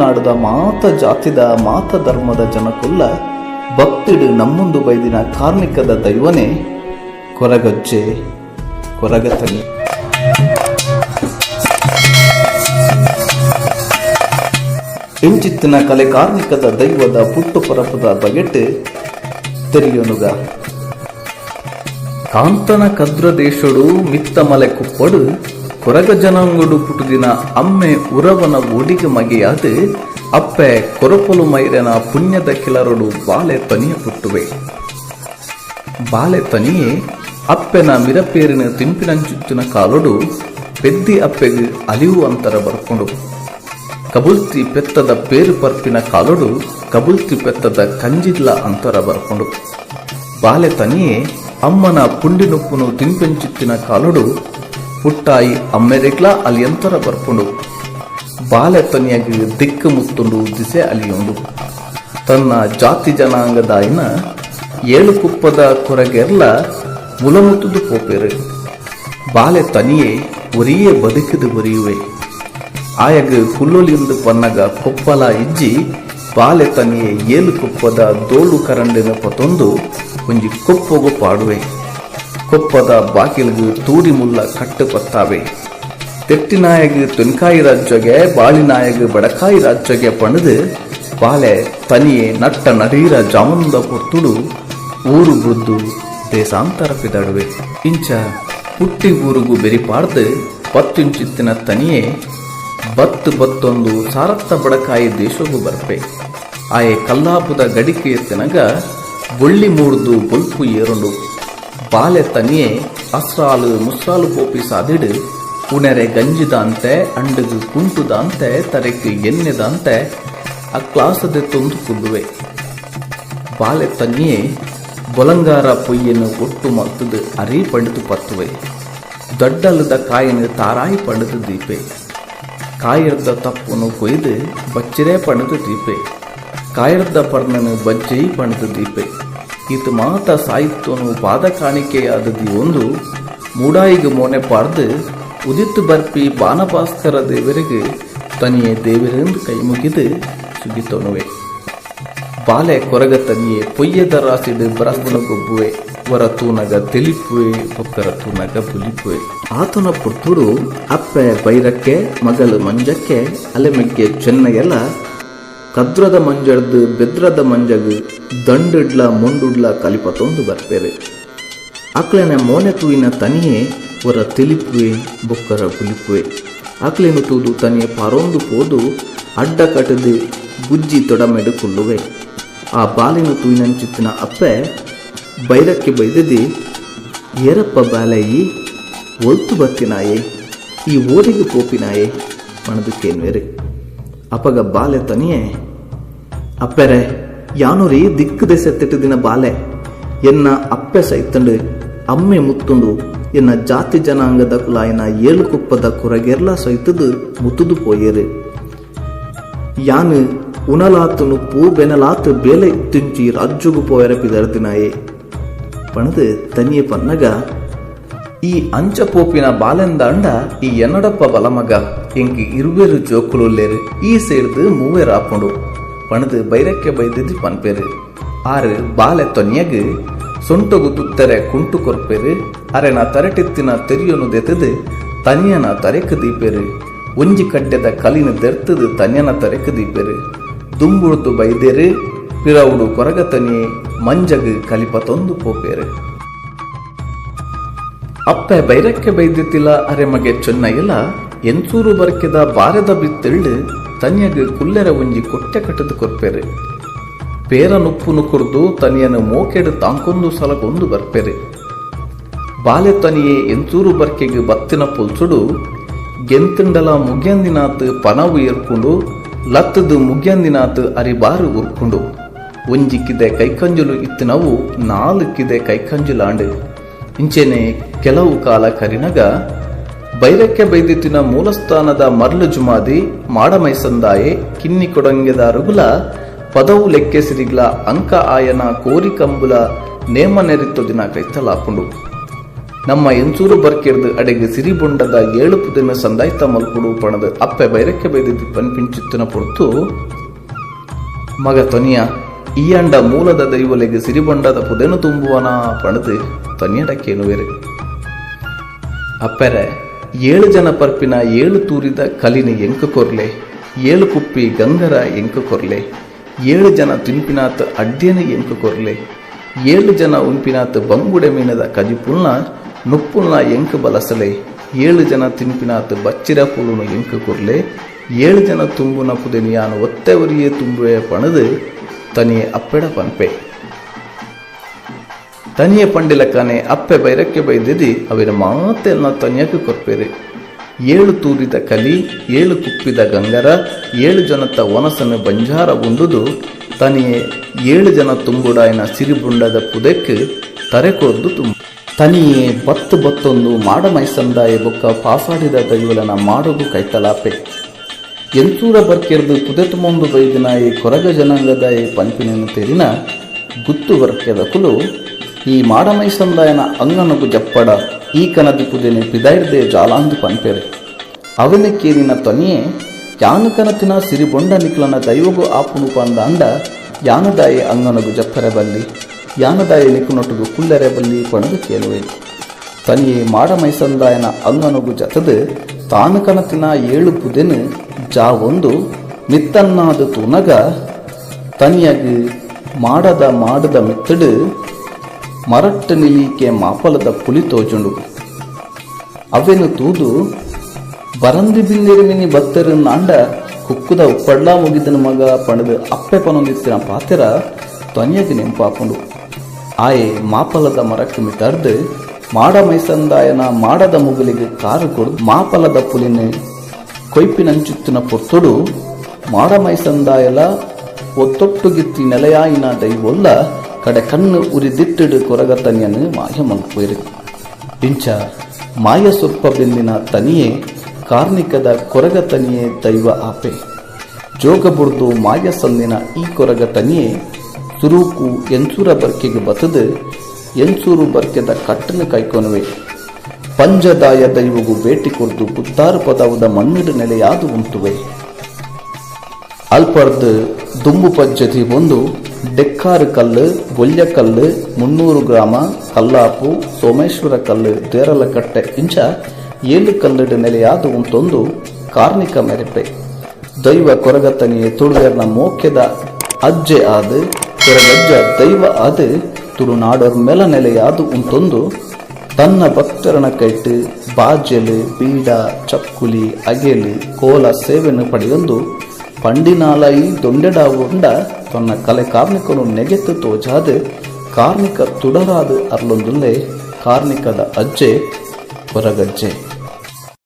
ತುಳುನಾಡದ ಮಾತ ಜಾತಿದ ಮಾತ ಧರ್ಮದ ಜನಕ್ಕುಲ್ಲ ಭಕ್ತಿಡು ನಮ್ಮುಂದು ಬೈದಿನ ಕಾರ್ಮಿಕದ ದೈವನೇ ಕೊರಗಜ್ಜೆ ಕೊರಗತನಿ. ಇಂಚಿತ್ತಿನ ಕಲೆ ಕಾರ್ಮಿಕದ ದೈವದ ಪುಟ್ಟು ಪರಪದ ಬಗೆಟ್ ತೆರಿಯೋನುಗ ಕಾಂತನ ಕದ್ರ ದೇಶಡು ಮಿತ್ತ ಮಲೆ ಕುಪ್ಪಡು ಕೊರಗ ಜನಾಂಗುಡು ಪುಟುದಿನ ಅಮ್ಮೆ ಉರವನ ಒಡಿಗೆ ಮಗೆಯಾದ ಅಪ್ಪೆ ಕೊರಪೊಲು ಮೈರನ ಪುಣ್ಯದ ಕಿಲರೊಡು ಬಾಲೆ ತನಿಯ ಪುಟ್ಟುವೆ. ಬಾಲೆ ತನಿಯೇ ಅಪ್ಪೆನ ಮಿರಪೇರಿನ ತಿಂಪಿನಂಚುತ್ತಿನ ಕಾಲೊಡು ಪೆದ್ದಿ ಅಪ್ಪೆಗೆ ಅಲಿವು ಅಂತರ ಬರ್ಕೊಂಡು ಕಬುಲ್ತಿ ಪೆತ್ತದ ಪೇರು ಪರ್ಪಿನ ಕಾಲೊಡು ಕಬುಲ್ತಿ ಪೆತ್ತದ ಕಂಜಿಲ್ಲ ಅಂತರ ಬರ್ಕೊಂಡು ಬಾಲೆ ತನಿಯೇ ಅಮ್ಮನ ಪುಂಡಿನುಪ್ಪುನು ತಿಂಪೆಂಚಿತ್ತಿನ ಕಾಲೊಡು ಪುಟ್ಟಾಯಿ ಅಮ್ಮೆರೆಗ್ಲ ಅಲಿಯಂತರ ಬರ್ಕೊಂಡು ಬಾಲೆ ತನಿಯಾಗಿ ದಿಕ್ಕು ಮುತ್ತುಂಡು ದಿಸೆ ಅಲಿಯುಂಡು ತನ್ನ ಜಾತಿ ಜನಾಂಗದಾಯಿನ ಏಳು ಕುಪ್ಪದ ಕೊರಗೆರ್ಲ ಮುಲಮುತ್ತುದು ಪೋಪೇರು ಬಾಲೆ ತನಿಯೇ ಒರಿಯೇ ಬದುಕಿದು ಬರೆಯುವೆ ಆಯಗ ಕುಲ್ಲೊಲಿಯುಂದು ಪನ್ನಗ ಕೊಪ್ಪಲ ಇಜ್ಜಿ ಬಾಲೆ ತನಿಯೇ ಏಳು ಕುಪ್ಪದ ದೋಳು ಕರಂಡಿನ ಪೊತೊಂದು ಒಂಜಿ ಕೊಪ್ಪೊಗು ಪಾಡುವೆ. ಕೊಪ್ಪದ ಬಾಕಿಲ್ಗು ತೂಡಿ ಮುಲ್ಲ ಕಟ್ಟು ಪತ್ತಾವೆ. ತೆಟ್ಟಿನಾಯಗ ತುನ್ಕಾಯಿ ರಾಜ್ಯಗೆ ಬಾಳಿನಾಯಗ ಬಡಕಾಯಿ ರಾಜ್ಯಗೆ ಪಣದು ಬಾಲೆ ತನಿಯೇ ನಟ್ಟ ನಡೀರ ಜಾಮುಂದ ಪೊರ್ತುಡು ಊರು ಬುದ್ದು ದೇಶಾಂತರ ಪಿದಾಡುವೆ. ಇಂಚ ಪುಟ್ಟಿ ಊರುಗು ಬೆರಿಪಾರ್ದು ಪತ್ತಿಂಚಿತ್ತಿನ ತನಿಯೇ ಬತ್ತೊಂದು ಸಾರತ್ತ ಬಡಕಾಯಿ ದೇಶಗೂ ಬರ್ಪೆ. ಆಯೆ ಕಲ್ಲಾಪುದ ಗಡಿಕೆ ಎತ್ತಿನಗ ಬೊಳ್ಳಿ ಮೂಡ್ದು ಬೊಲ್ಪು ಏರುಂಡು ಬಾಲೆ ತನಿಯೇ ಅಸ್ರಾಲು ಮುಸ್ರಾಲು ಪೋಪಿ ಸಾದಿಡು ಉಣೆರೆ ಗಂಜಿದಂತೆ ಅಂಡಗು ಕುಂಟುದಂತೆ ತರೆಕ್ಕೆ ಎಣ್ಣೆದಂತೆ ಆ ಕ್ಲಾಸದೆ ತೊಂದು ಕುದ್ದುವೆ. ಬಾಲೆ ತನಿಯೇ ಬೊಲಂಗಾರ ಪೊಯ್ಯನ್ನು ಒಟ್ಟು ಮತ್ತದು ಅರಿ ಪಂಡಿತು ಪತ್ತುವೆ. ದೊಡ್ಡಲ್ಲದ ಕಾಯಿನ ತಾರಾಯಿ ಪಂಡಿತು ದೀಪೆ. ಕಾಯಿರ್ದ ತಪ್ಪುನು ಕೊಯ್ದು ಬಚ್ಚಿರೇ ಪಣದು ದೀಪೆ. ಕಾಯಿರ್ದ ಪರ್ಣನು ಬಜ್ಜೈ ಪಣದು ದೀಪೆ. ಇದು ಮಾತ ಸಾಹಿತ್ಯನು ಪಾದ ಕಾಣಿಕೆಯಾದದಿ ಒಂದು ಮೂಡಾಯಿಗೆ ಮೋನೆ ಪಾರ್ದು ಉದಿತ್ತು ಬರ್ಪಿ ಬಾನಭಾಸ್ಕರ ದೇವರಿಗೆ ತನಿಯೇ ದೇವರೆಂದು ಕೈ ಮುಗಿದು ಸುಗಿತೊನುವೆ. ಬಾಲೆ ಕೊರಗ ತನಿಯೇ ಪೊಯ್ಯದ ರಾಸಿಡು ಬರಸ್ಬುನ ಗೊಬ್ಬುವೆ. ವರ ತೂನಗ ತಿಳಿಪುವೆ ಬೊಕ್ಕರ ತೂನಗ ಬುಲಿಪುವೆ. ಆತನ ಪುಟ್ಟುಡು ಅಪ್ಪೆ ಬೈರಕ್ಕೆ ಮಗಳು ಮಂಜಕ್ಕೆ ಅಲೆಮೆಗ್ಗೆ ಚೆನ್ನಗೆಲ್ಲ ಕದ್ರದ ಮಂಜಡ್ದು ಬೆದ್ರದ ಮಂಜಗು ದಂಡಿಡ್ಲ ಮುಂಡುಡ್ಲ ಕಲಿಪತೊಂದು ಬರ್ಪೇರೆ. ಅಕ್ಲೆನ ಮೋನೆ ತೂಯಿನ ತನಿಯೇ ವರ ತಿಳಿಪುವೆ ಬೊಕ್ಕರ ಬುಲಿಪುವೆ. ಅಕ್ಲೆನು ತೂದು ತನಿಯೇ ಪಾರೊಂದು ಪೋದು ಅಡ್ಡ ಕಟದು ಗುಜ್ಜಿ ತೊಡಮೆಡು ಕುಲ್ಲುವೆ. ಆ ಬಾಲಿನ ತೂಯಿನಂಚಿತ್ತಿನ ಅಪ್ಪೆ ಬೈರಕ್ಕೆ ಬೈದದಿ ಏರಪ್ಪ ಬಾಲಯ್ಯಿ ಒಲ್ತು ಬತ್ತಿನಾಯೇ ಈ ಓದಿಗೆ ಪೋಪಿನಾಯೇ ಪಣದಕ್ಕೇನ್ವೇರೆ. ಅಪಗ ಬಾಲೆ ತನಿಯೇ ಅಪ್ಪೆರೆ ಯಾನೂರಿ ದಿಕ್ಕು ದೆಸೆ ತಿಟ್ಟಿದಿನ ಬಾಲೆ ಎನ್ನ ಅಪ್ಪೆ ಸೈತಂಡು ಅಮ್ಮೆ ಮುತ್ತುಂಡು ಎನ್ನ ಜಾತಿ ಜನಾಂಗದ ಕುಲಾಯಿನ ಏಳು ಕುಪ್ಪದ ಕೊರಗೆರ್ಲ ಸೈತದು ಮುತ್ತುದು ಪೋಯೇರು. ಯಾನು ಉಣಲಾತು ನುಪ್ಪು ಬೆನಲಾತು ಬೇಲೆ ತಿಂಚಿ ರಾಜ್ಯಗು ಪೋಯರ ಪಿದರ್ದಿನಾಯೇ ಪಣದು ತನಿಯೇ ಪನ್ನಗ ಈ ಅಂಚ ಪೋಪಿನ ಬಾಲೆಂದ ಅಂಡ ಈ ಎನ್ನಡಪ್ಪ ಬಲಮಗ ಎಂಕಿ ಇರುವೆರು ಜೋಕುಲುಲ್ಲೇರು ಈ ಸೇರ್ದು ಮೂವೇರು ಆಪುಂಡು ಪಣದು ಬೈರಕ್ಕೆ ಬೈದಿದ್ದು ಪನ್ಪೇರು. ಆರು ಬಾಲೆ ತೊನಿಯಗ್ ಸೊಂಟಗು ತುತ್ತರೆ ಕುಂಟು ಕೊರ್ಪೇರು. ಅರೆನ ತರಟಿತ್ತಿನ ತೆರಿಯನು ದೆತದು ತನಿಯನ ತರೆಕು ದೀಪೇರು. ಒಂಜಿ ಕಡ್ಡೆದ ಕಲಿನ ದೆರ್ತದು ತನ್ಯನ ತರೆಕು ದೀಪೇರು. ದುಂಬುಳ್ದು ಬೈದೇರು ಪಿರವುಡು ಕೊರಗ ತನಿಯೇ ಮಂಜಗ್ ಕಲಿಪತೊಂದು ಪೋಪೇರು. ಅಪ್ಪೆ ಬೈರಕ್ಕೆ ಬೈದಿತ್ತಿಲ್ಲ ಅರೆಮಗೆ ಚೆನ್ನಯ್ಯಲ ಎನ್ಸೂರು ಬರ್ಕೆದ ಬಾರದ ಬಿತ್ತಿಳ್ಳು ತನಿಯಗ ಕುಲ್ಲೆರ ಒಂಜಿ ಕೊಟ್ಟೆ ಕಟ್ಟದು ಕೊರ್ಪೇರು. ಪೇರ ನುಪ್ಪು ನುಕುರ್ದು ತನಿಯನು ಮೋಕೆಡು ತಾಂಕೊಂದು ಸಲಗೊಂದು ಬರ್ಪೇರು. ಬಾಲೆ ತನಿಯೇ ಎನ್ಸೂರು ಬರ್ಕೆಗೆ ಬತ್ತಿನ ಪುಲ್ಸುಡು ಗೆಂತಿಂಡಲ ಮುಗ್ಯಂದಿನಾತ್ ಪನವು ಏರ್ಕೊಂಡು ಲತ್ತದು ಮುಗ್ಯಂದಿನಾತ್ ಅರಿಬಾರು ಉರ್ಕೊಂಡು ಒಂಜಿಕ್ಕಿದೆ ಕೈಕಂಜುಲು ಇತ್ತಿನವು ನಾಲ್ಕಿದೆ ಕೈಕಂಜುಲಾಂಡು ಇಂಚೆನೆ ಕೆಲವು ಕಾಲ ಕರಿನಗ ಬೈರಕ್ಕೆ ಬೈದಿತ್ತಿನ ಮೂಲಸ್ಥಾನದ ಮರ್ಲು ಜುಮಾದಿ ಮಾಡಮೈಸಂದಾಯೆ ಕಿನ್ನಿ ಕೊಡಂಗೆದ ರುಗುಲ ಪದವು ಲೆಕ್ಕೆಸಿರಿಗ್ಲ ಅಂಕ ಆಯನ ಕೋರಿ ಕಂಬುಲ ನೇಮ ನೆರಿತ್ತೊದಿನ ಕೈತಲಾಪುಂಡು ನಮ್ಮ ಎಂಚೂರು ಬರ್ಕೆರ್ದು ಅಡೆಗೆ ಸಿರಿಬೊಂಡದ 7 ಪುದಿನ ಸಂದಾಯ್ತ ಮಲ್ಪುಡು ಪಣದು ಅಪ್ಪೆ ಬೈರಕ್ಕೆ ಬೈದಿದ್ದು ಪನ್ಪಿಂಚಿತ್ತಿನ ಪೊರ್ತು ಮಗ ತೊನಿಯ ಈ ಅಂಡ ಮೂಲದ ದೈವಲೆಗೆ ಸಿರಿಬೊಂಡದ ಪುದೆನು ತುಂಬುವನ ಪಣದು ತೊನಿಯಡಕ್ಕೇನು ಬೇರೆ ಅಪ್ಪೆರೆ 7 ಜನ ಪರ್ಪಿನ 7 ತೂರಿದ ಕಲಿನಿ ಎಂಕ ಕೊರ್ಲೆ 7 ಕುಪ್ಪಿ ಗಂಗರ ಎಂಕ ಕೊರ್ಲೆ 7 ಜನ ತಿನ್ಪಿನಾತ್ ಅಡ್ಯನ ಎಂಕ ಕೊರ್ಲೆ 7 ಜನ ಉಂಪಿನಾತ್ ಬಂಗುಡೆ ಮೀನದ ಕಜಿಪುಲ್ನ ನುಪ್ಪುಲ್ನ ಎಂಕ ಬಲಸಲೆ 7 ಜನ ತಿನ್ಪಿನಾತ್ ಬಚ್ಚಿರ ಪುಲುನು ಎಂಕ ಕೊರ್ಲೆ 7 ಜನ ತುಂಬುನ ಪುದೆನಿ ಯಾನು ಒತ್ತೆವರಿಯೇ ತುಂಬುವೆ ಪಣದು ತನಿಯೇ ಅಪ್ಪೆಡ ಪನ್ಪೆ ತನಿಯ ಪಂಡಿಲಕ್ಕನೆ ಅಪ್ಪೆ ಬೈರಕ್ಕೆ ಬೈದಿದಿ ಅವಿನ ಮಾತೆಲ್ಲ ತನಿಯಕ್ಕೆ ಕೊರ್ಪೇರೆ 7 ತೂರಿದ ಕಲಿ 7 ಕುಪ್ಪಿದ ಗಂಗರ 7 ಜನತ ಒನಸನ್ನು ಬಂಜಾರ ಉಂಡುದು ತನಿಯೇ 7 ಜನ ತುಂಬುಡಾಯಿನ ಸಿರಿಬುಂಡದ ಪುದಕ್ಕೆ ತರೆಕೊರ್ದು ತುಂಬ ತನಿಯೇ ಬತ್ತೊಂದು ಮಾಡ ಮೈಸಂದಾಯ ಬೊಕ್ಕ ಪಾಸಾಡಿದ ದೈವಲನ ಮಾಡೋದು ಕೈತಲಾಪೆ ಎಂಚೂರ ಬರ್ಕೆರ್ದು ಪುದೆತುಮೊಂದು ಬೈದಿನಾಯಿ ಕೊರಗ ಜನಾಂಗದಾಯಿ ಪಂಪಿನನ್ನು ತೆರಿನ ಗುತ್ತು ಬರ್ಕೆದ ಕುಲು ಈ ಮಾಡಮೈಸಂದಾಯನ ಅಂಗನಗು ಜಪ್ಪಡ ಈ ಕನದಿ ಪುದೆನೆ ಪಿದಾಯ್ದೆ ಜಾಲಾಂದು ಪನ್ಪೆರೆ ಅವನಕ್ಕೇರಿನ ತೊನಿಯೇ ಯಾನು ಕನತಿನ ಸಿರಿಬೊಂಡ ನಿಕ್ಲನ ದೈವಗು ಆಪುನು ಪಂದ ಅಂಡ ಯಾನದಾಯಿ ಅಂಗನಗು ಜಪ್ಪರೆ ಬಲ್ಲಿ ಯಾನದಾಯಿ ನಿಕುನೊಟ್ಟುಗು ಕುಲ್ಲರೆ ಬಲ್ಲಿ ಪಣದು ಕೇಳುವೆ ತನಿಯೇ ಮಾಡಮೈಸಂದಾಯನ ಅಂಗನಗು ಜತದು ತಾನು ಕನತಿನ 7 ಪುದೆನು ಜಾವೊಂದು ಮಿತ್ತನ್ನಾದ ತುನಗ ತನಿಯಗು ಮಾಡದ ಮಿತ್ತಡು ಮರಟ್ಟ ನಿಲೀಕೆ ಮಾಪಲದ ಪುಲಿ ತೋಜುಂಡು ಅವೆನು ತೂದು ಬರಂದಿ ಬಿಲ್ಲಿರಿಮಿನಿ ಬತ್ತರು ನಾಂಡ ಕುಕ್ಕುದ ಉಪ್ಪಡ್ಲ ಮುಗಿದನ ಮಗ ಪಣದು ಅಪ್ಪೆ ಪನೊಂದಿತ್ತಿನ ಪಾತೆರ ತೊನಿಯಗೆ ನೆಂಪಾಪುಂಡು ಆಯೆ ಮಾಪಲದ ಮರಕ್ಕೆ ಮಿತರ್ದು ಮಾಡ ಮೈಸಂದಾಯನ ಮಾಡದ ಮುಗಲಿಗೆ ಕಾರು ಕೊಡು ಮಾಪಲದ ಪುಲಿನ ಕೊಯ್ಪಿನಂಚುತ್ತಿನ ಪೊತ್ತೊಡು ಮಾಡ ಮೈಸಂದಾಯಲ ಒತ್ತೊಟ್ಟುಗಿತ್ತಿ ನೆಲೆಯಾಯಿನ ದೈವೊಲ್ಲ ಕಡೆ ಕಣ್ಣು ಉರಿದಿಟ್ಟಿಡು ಕೊರಗ ತನಿಯನು ಮಾಯ ಮಲ್ಪೇರು ಇಂಚ ಮಾಯ ಸೊಪ್ಪ ಬೆಂದಿನ ತನಿಯೇ ಕಾರ್ಣಿಕದ ಕೊರಗ ತನಿಯೇ ದೈವ ಆಪೆ ಜೋಗ ಬುಡ್ದು ಮಾಯ ಸಂದಿನ ಈ ಕೊರಗ ತನಿಯೇ ಸುರೂಕು ಎಂಚೂರ ಬರ್ಕೆಗೆ ಬತದು ಎಂಚೂರು ಬರ್ಕೆದ ಕಟ್ಟನ್ನು ಕೈಕೊನುವೆ ಪಂಜದಾಯ ದೈವಗೂ ಭೇಟಿ ಕೊರ್ದು ಪುತ್ತಾರು ಪದವುದ ಮಣ್ಣಿಡು ನೆಲೆಯಾದು ಉಂಟುವೆ ಅಲ್ಪರ್ದು ದುಂಬು ಪಜ್ಜತಿ ಒಂದು ಡೆಕ್ಕಾರು ಕಲ್ಲು ಗೊಲ್ಯ ಕಲ್ಲು 300 ಗ್ರಾಮ ಕಲ್ಲಾಪು ಸೋಮೇಶ್ವರ ಕಲ್ಲು ದೇರಲಕಟ್ಟೆ ಇಂಚ 7 ಕಲ್ಲುಡು ನೆಲೆಯಾದು ಉಂಟೊಂದು ಕಾರ್ಣಿಕ ಮೆರೆಪೆ ದೈವ ಕೊರಗತನಿಯೇ ತುಳುವೆರ್ನ ಮೋಕ್ಯದ ಅಜ್ಜೆ ಆದು ಕೊರಗಜ್ಜ ದೈವ ಆದು ತುಳುನಾಡರ್ ಮೆಲ ನೆಲೆಯಾದು ಉಂಟೊಂದು ತನ್ನ ಭಕ್ತರನ ಕೈಟ್ಟು ಬಾಜೆಲು ಬೀಡ ಚಕ್ಕುಲಿ ಅಗೆಲು ಕೋಲ ಸೇವೆಯನ್ನು ಪಡೆಯೊಂದು ಪಂಡಿನಾಲೈ ದೊಂಡೆಡಾವುಂಡ ತನ್ನ ಕಲೆ ಕಾರ್ಮಿಕನು ನೆಗೆತ್ತು ತೋಜಾದು ಕಾರ್ಮಿಕ ತುಡರಾದು ಅರ್ಲೊಂದುಲ್ಲೆ ಕಾರ್ಮಿಕದ ಅಜ್ಜೆ ಕೊರಗಜ್ಜೆ.